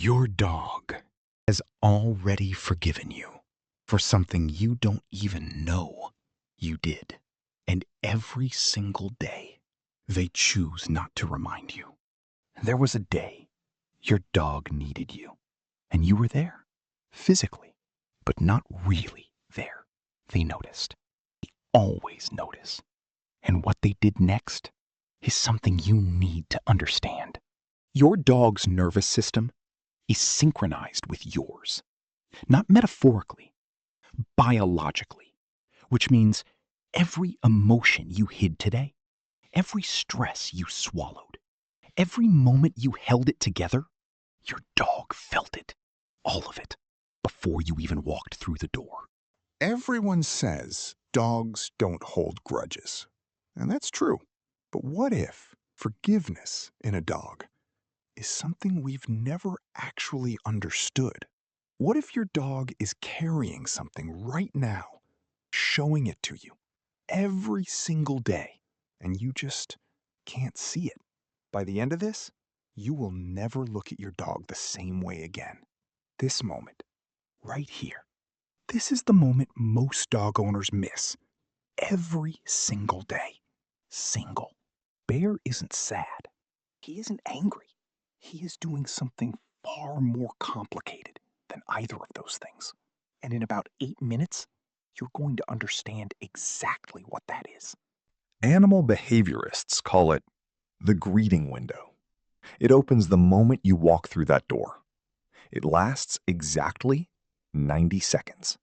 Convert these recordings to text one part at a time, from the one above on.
Your dog has already forgiven you for something you don't even know you did. And every single day, they choose not to remind you. There was a day your dog needed you, and you were there, physically, but not really there. They noticed. They always notice. And what they did next is something you need to understand. Your dog's nervous system is synchronized with yours, not metaphorically, biologically, which means every emotion you hid today, every stress you swallowed, every moment you held it together, your dog felt it, all of it, before you even walked through the door. Everyone says dogs don't hold grudges, and that's true. But what if forgiveness in a dog is something we've never actually understood? What if your dog is carrying something right now, showing it to you every single day, and you just can't see it? By the end of this, you will never look at your dog the same way again. This moment, right here, this is the moment most dog owners miss every single day. Single. Bear isn't sad. He isn't angry. He is doing something far more complicated than either of those things. And in about 8 minutes, you're going to understand exactly what that is. Animal behaviorists call it the greeting window. It opens the moment you walk through that door. It lasts exactly 90 seconds.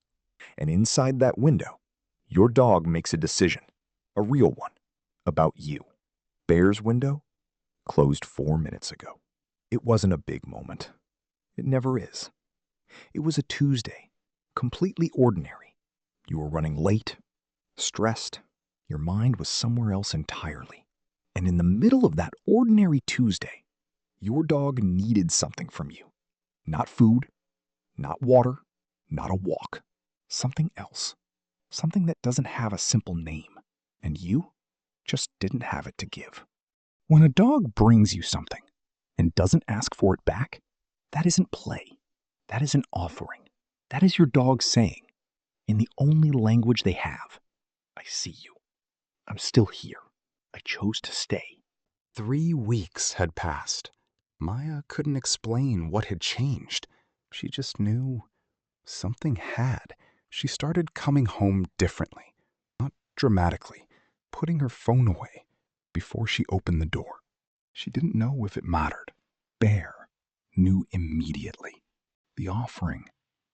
And inside that window, your dog makes a decision, a real one, about you. Bear's window closed 4 minutes ago. It wasn't a big moment. It never is. It was a Tuesday, completely ordinary. You were running late, stressed. Your mind was somewhere else entirely. And in the middle of that ordinary Tuesday, your dog needed something from you. Not food, not water, not a walk. Something else. Something that doesn't have a simple name. And you just didn't have it to give. When a dog brings you something and doesn't ask for it back, that isn't play. That is an offering. That is your dog saying, in the only language they have, I see you. I'm still here. I chose to stay. 3 weeks had passed. Maya couldn't explain what had changed. She just knew something had. She started coming home differently, not dramatically, putting her phone away before she opened the door. She didn't know if it mattered. Bear knew immediately. The offering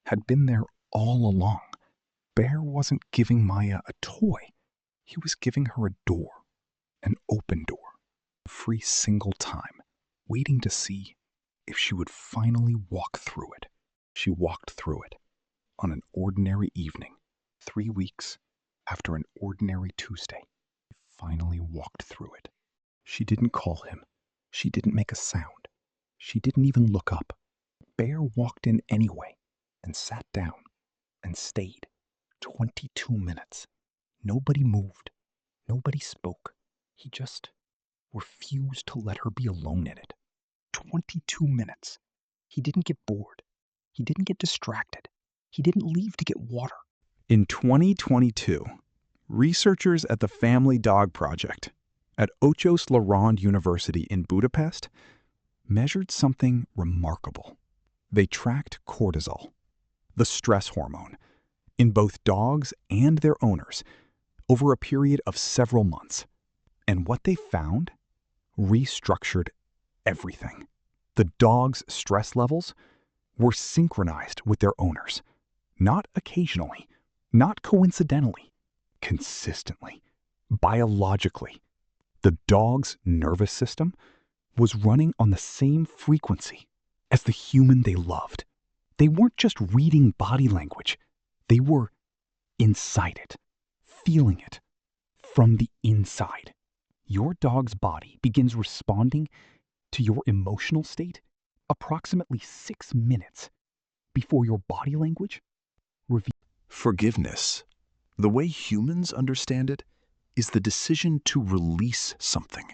had been there all along. Bear wasn't giving Maya a toy. He was giving her a door, an open door, every single time, waiting to see if she would finally walk through it. She walked through it on an ordinary evening, 3 weeks after an ordinary Tuesday. She finally walked through it. She didn't call him. She didn't make a sound. She didn't even look up. Bear walked in anyway and sat down and stayed 22 minutes. Nobody moved. Nobody spoke. He just refused to let her be alone in it. 22 minutes. He didn't get bored. He didn't get distracted. He didn't leave to get water. In 2022, researchers at the Family Dog Project at Ochos Lerond University in Budapest measured something remarkable. They tracked cortisol, the stress hormone, in both dogs and their owners over a period of several months. And what they found restructured everything. The dog's stress levels were synchronized with their owners, not occasionally, not coincidentally, consistently, biologically. The dog's nervous system was running on the same frequency as the human they loved. They weren't just reading body language. They were inside it, feeling it from the inside. Your dog's body begins responding to your emotional state approximately 6 minutes before your body language reveals. Forgiveness, the way humans understand it, is the decision to release something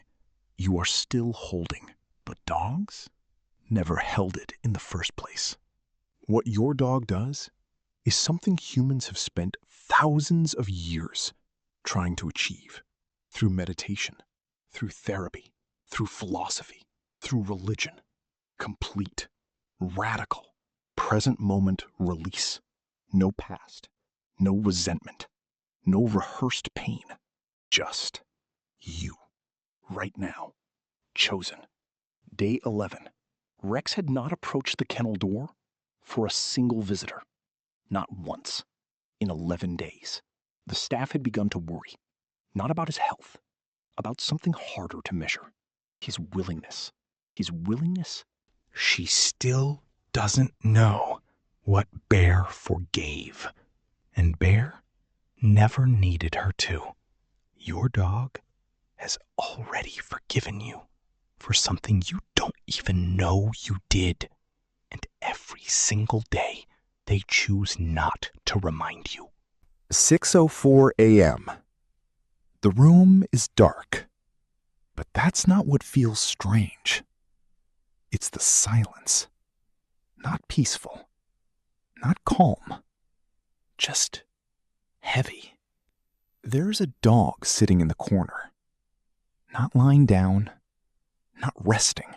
you are still holding. But dogs? never held it in the first place. What your dog does is something humans have spent thousands of years trying to achieve through meditation, through therapy, through philosophy, through religion. Complete, radical, present moment release. No past, no resentment, no rehearsed pain. Just you, right now, chosen. Day 11. Rex had not approached the kennel door for a single visitor. Not once. In 11 days. The staff had begun to worry. Not about his health. About something harder to measure. His willingness. His willingness. She still doesn't know what Bear forgave. And Bear never needed her to. Your dog has already forgiven you for something you don't even know you did. And every single day, they choose not to remind you. 6:04 a.m. The room is dark, but that's not what feels strange. It's the silence. Not peaceful, not calm, just heavy. There's a dog sitting in the corner, not lying down, not resting,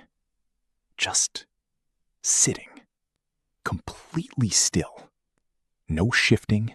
just sitting, completely still. No shifting,